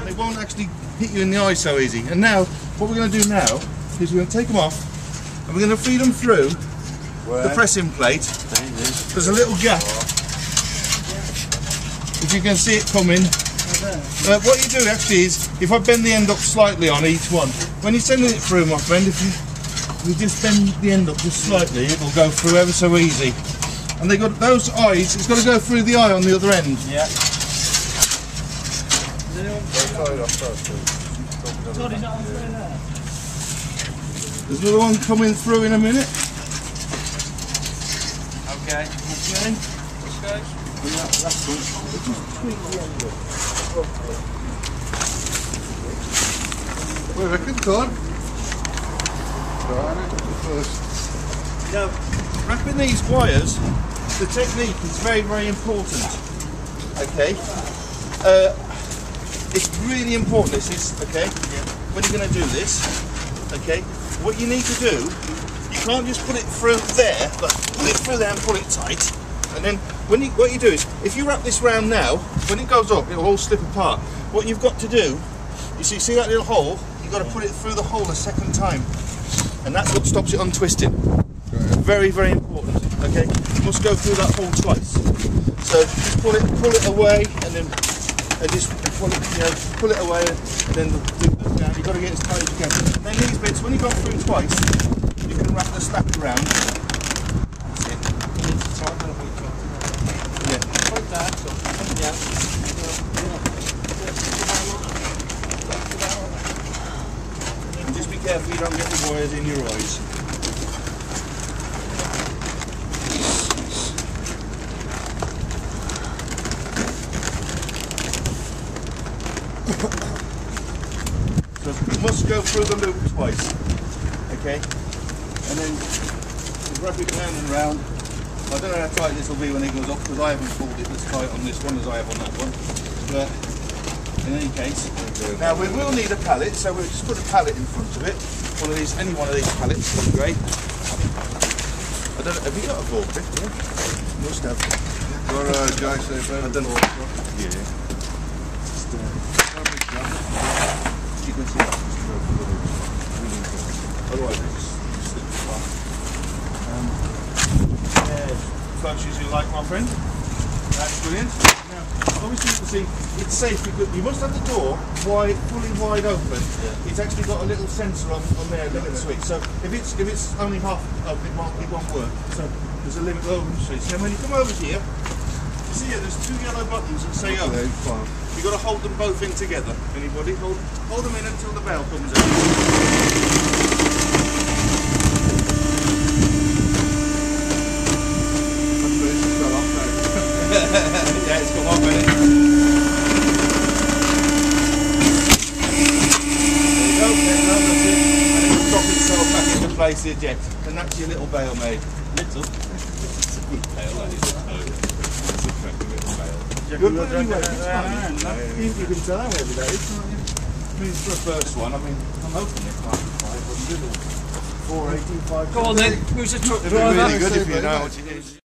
They won't actually hit you in the eye so easy. And now, what we're going to do now is we're going to take them off and we're going to feed them through the pressing plate. There's a little gap, if you can see it coming. What you do actually is, if I bend the end up slightly on each one, when you're sending it through, my friend, if you just bend the end up just slightly, it'll go through ever so easy. And they got those eyes, it's got to go through the eye on the other end. Yeah. There's another one coming through in a minute. Okay. Okay. Okay. That's one. Well, I can turn. Now, wrapping these wires, the technique is very, very important. Okay. It's really important. This is okay. When you're going to do this, okay. What you need to do, you can't just put it through there, but put it through there and pull it tight. And then what you do is, if you wrap this round now, when it goes up, it'll all slip apart. What you've got to do, you see that little hole? You've got to put it through the hole a second time, and that's what stops it untwisting. Very, very important. Okay, you must go through that hole twice. So just pull it away, and then just pull it away, and then do it down. You've got to get as tight as you can. And then these bits, when you go through twice, you can wrap the strap around. That's it. Yeah. Like that. Yeah. And just be careful you don't get the wires in your eyes. So you must go through the loop twice, okay? And then you wrap it round and round. I don't know how tight this will be when it goes up, because I haven't pulled it as tight on this one as I have on that one. But in any case, now we will need a pallet, so we'll just put a pallet in front of it. One of these, any one of these pallets would be great. I don't know, have you got a forklift? Yeah. Must have. Got a Jason. I don't know. Yeah. Just, you can see that. Otherwise, it just slips apart. Close as you like, my friend. That's brilliant. Now, obviously, you can see it's safe because you must have the door fully wide open. Yeah. It's actually got a little sensor on there, a limit switch. So if it's only half open, it won't work. So there's a limit open switch. Now, when you come over here, you see here, there's two yellow buttons that say open. You've got to hold them both in together. Anybody? Hold them in until the bell comes out. Yeah, it's come off, hasn't it? There you go, that's it. And it will drop itself back into place the eject. And that's your little bail made. Little? It's a good bail, that is. It's a cracking little bail. Good, but anyway, it's fine. You can tell how heavy that is, can't you? I mean, for a first one, I'm hoping it might be 500 or 480, 500. Go on then, who's the truck It'd be driver? really good if you know what you need.